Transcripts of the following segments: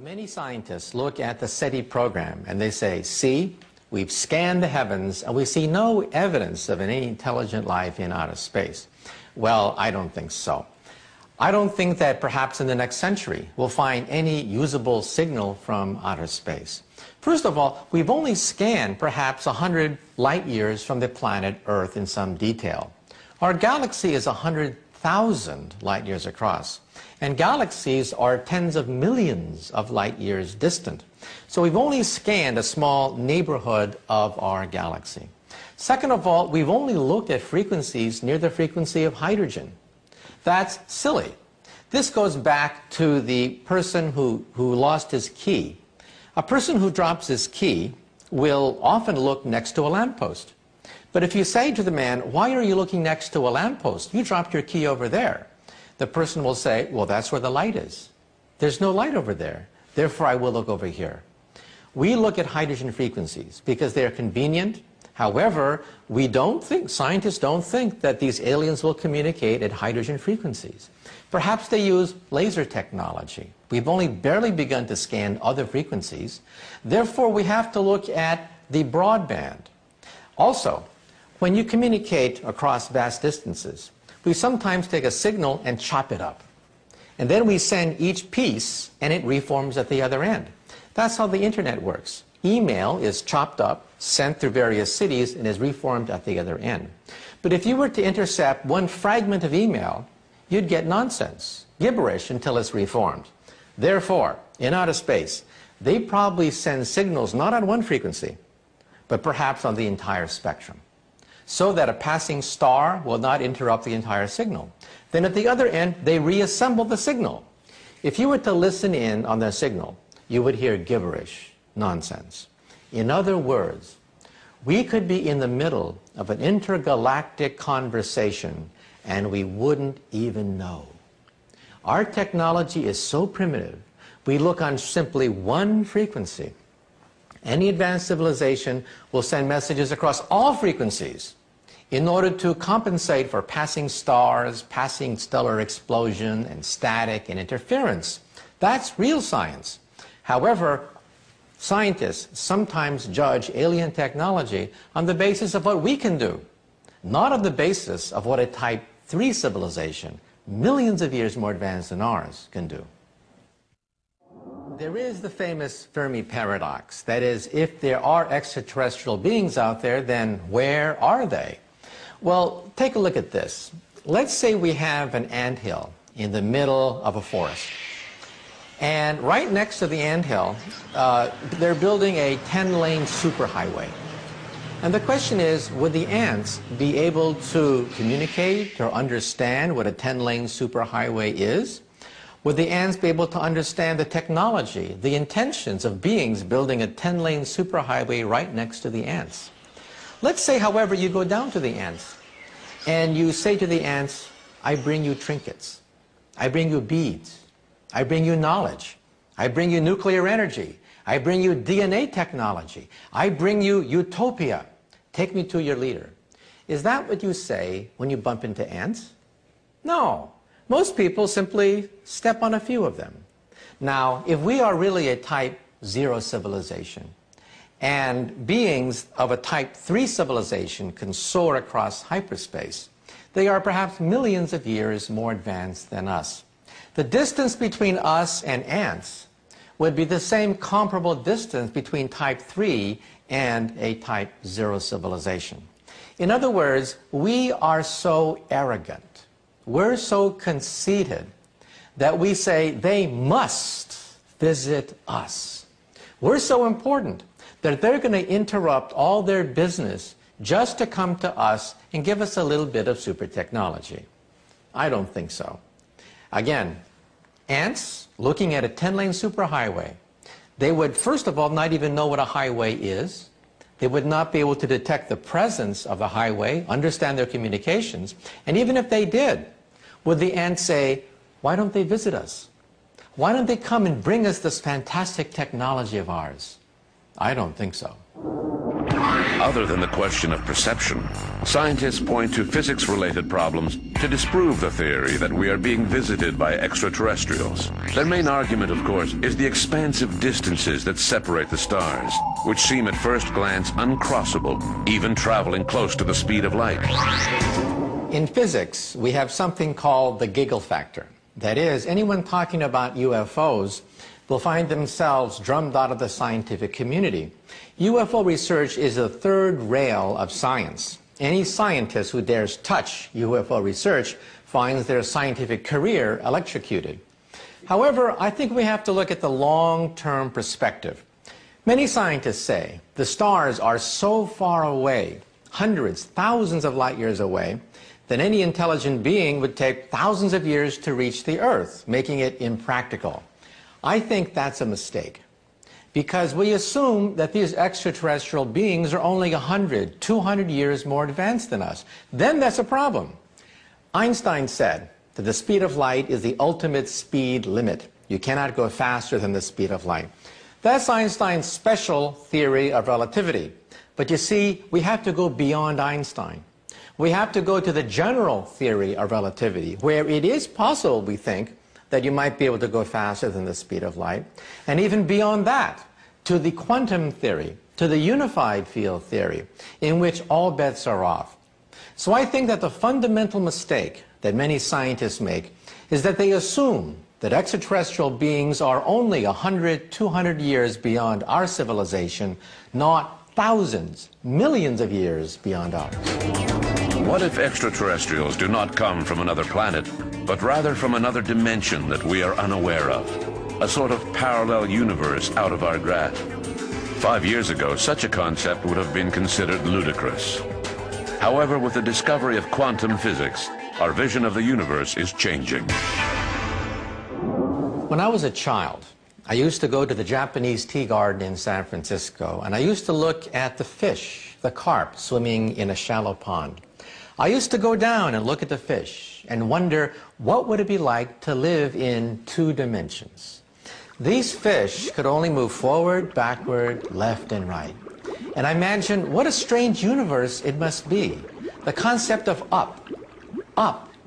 Many scientists look at the SETI program and they say, see, we've scanned the heavens and we see no evidence of any intelligent life in outer space. Well, I don't think so. I don't think that perhaps in the next century we'll find any usable signal from outer space. First of all, we've only scanned perhaps 100 light years from the planet Earth in some detail. Our galaxy is 100,000 light years across, and galaxies are tens of millions of light years distant. So we've only scanned a small neighborhood of our galaxy. Second of all, we've only looked at frequencies near the frequency of hydrogen. That's silly. This goes back to the person who lost his key. A person who drops his key will often look next to a lamppost. But if you say to the man, why are you looking next to a lamppost? You dropped your key over there. The person will say, well, that's where the light is. There's no light over there. Therefore, I will look over here. We look at hydrogen frequencies because they're convenient. However, scientists don't think that these aliens will communicate at hydrogen frequencies. Perhaps they use laser technology. We've only barely begun to scan other frequencies. Therefore, we have to look at the broadband. Also, when you communicate across vast distances, we sometimes take a signal and chop it up. And then we send each piece and it reforms at the other end. That's how the internet works. Email is chopped up, sent through various cities, and is reformed at the other end. But if you were to intercept one fragment of email, you'd get nonsense, gibberish until it's reformed. Therefore, in outer space, they probably send signals not on one frequency, but perhaps on the entire spectrum, so that a passing star will not interrupt the entire signal. Then at the other end, they reassemble the signal. If you were to listen in on their signal, you would hear gibberish, nonsense. In other words, we could be in the middle of an intergalactic conversation and we wouldn't even know. Our technology is so primitive, we look on simply one frequency. Any advanced civilization will send messages across all frequencies in order to compensate for passing stars, passing stellar explosion, and static and interference. That's real science. However, scientists sometimes judge alien technology on the basis of what we can do, not on the basis of what a Type 3 civilization, millions of years more advanced than ours, can do. There is the famous Fermi paradox. That is, if there are extraterrestrial beings out there, then where are they? Well, take a look at this. Let's say we have an anthill in the middle of a forest. And right next to the anthill, they're building a 10-lane superhighway. And the question is, would the ants be able to communicate or understand what a 10-lane superhighway is? Would the ants be able to understand the technology, the intentions of beings building a 10-lane superhighway right next to the ants? Let's say, however, you go down to the ants and you say to the ants, I bring you trinkets, I bring you beads, I bring you knowledge, I bring you nuclear energy, I bring you DNA technology, I bring you utopia, take me to your leader. Is that what you say when you bump into ants? No. Most people simply step on a few of them. Now, if we are really a Type 0 civilization, and beings of a Type 3 civilization can soar across hyperspace, they are perhaps millions of years more advanced than us. The distance between us and ants would be the same comparable distance between Type 3 and a Type 0 civilization. In other words, we are so arrogant, we're so conceited that we say they must visit us. We're so important that they're going to interrupt all their business just to come to us and give us a little bit of super technology. I don't think so. Again, ants looking at a 10-lane superhighway, they would first of all not even know what a highway is. They would not be able to detect the presence of the highway, understand their communications, and even if they did, would the ants say, why don't they visit us? Why don't they come and bring us this fantastic technology of ours? I don't think so. Other than the question of perception, scientists point to physics-related problems to disprove the theory that we are being visited by extraterrestrials. Their main argument, of course, is the expansive distances that separate the stars, which seem at first glance uncrossable, even traveling close to the speed of light. In physics, we have something called the giggle factor. That is, anyone talking about UFOs will find themselves drummed out of the scientific community. UFO research is the third rail of science. Any scientist who dares touch UFO research finds their scientific career electrocuted. However, I think we have to look at the long-term perspective. Many scientists say the stars are so far away, hundreds, thousands of light years away, that any intelligent being would take thousands of years to reach the Earth, making it impractical. I think that's a mistake, because we assume that these extraterrestrial beings are only 100, 200 years more advanced than us. Then that's a problem. Einstein said that the speed of light is the ultimate speed limit. You cannot go faster than the speed of light. That's Einstein's special theory of relativity. But you see, we have to go beyond Einstein. We have to go to the general theory of relativity, where it is possible, we think, that you might be able to go faster than the speed of light. And even beyond that, to the quantum theory, to the unified field theory, in which all bets are off. So I think that the fundamental mistake that many scientists make is that they assume that extraterrestrial beings are only 100, 200 years beyond our civilization, not thousands, millions of years beyond ours. What if extraterrestrials do not come from another planet, but rather from another dimension that we are unaware of? A sort of parallel universe out of our grasp. 5 years ago, such a concept would have been considered ludicrous. However, with the discovery of quantum physics, our vision of the universe is changing. When I was a child, I used to go to the Japanese tea garden in San Francisco, and I used to look at the fish, the carp, swimming in a shallow pond. I used to go down and look at the fish and wonder what would it be like to live in 2 dimensions. These fish could only move forward, backward, left, and right. And I imagined what a strange universe it must be. The concept of up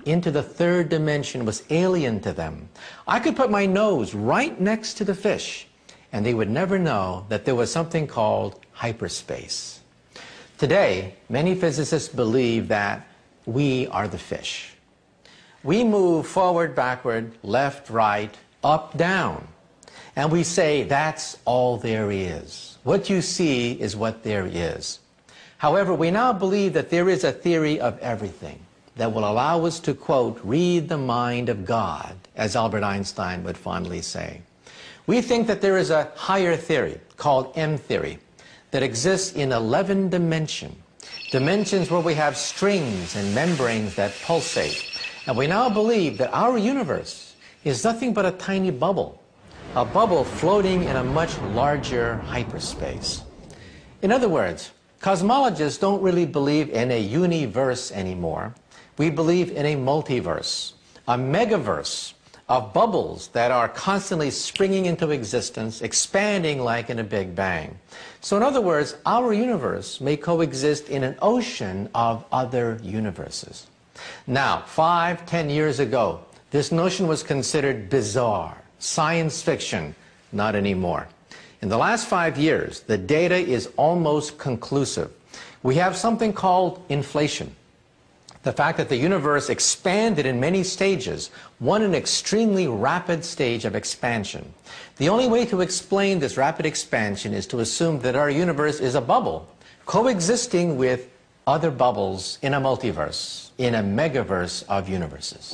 into the 3rd dimension was alien to them. I could put my nose right next to the fish, and they would never know that there was something called hyperspace. Today, many physicists believe that we are the fish. We move forward, backward, left, right, up, down. And we say that's all there is. What you see is what there is. However, we now believe that there is a theory of everything that will allow us to, quote, read the mind of God, as Albert Einstein would fondly say. We think that there is a higher theory called M theory that exists in 11 dimensions where we have strings and membranes that pulsate. And we now believe that our universe is nothing but a tiny bubble, a bubble floating in a much larger hyperspace. In other words, cosmologists don't really believe in a universe anymore. We believe in a multiverse, a megaverse of bubbles that are constantly springing into existence, expanding like in a Big Bang. So in other words, our universe may coexist in an ocean of other universes. Now, 5, 10 years ago, this notion was considered bizarre, science fiction. Not anymore. In the last 5 years, the data is almost conclusive. We have something called inflation. The fact that the universe expanded in many stages, one an extremely rapid stage of expansion. The only way to explain this rapid expansion is to assume that our universe is a bubble, coexisting with other bubbles in a multiverse, in a megaverse of universes.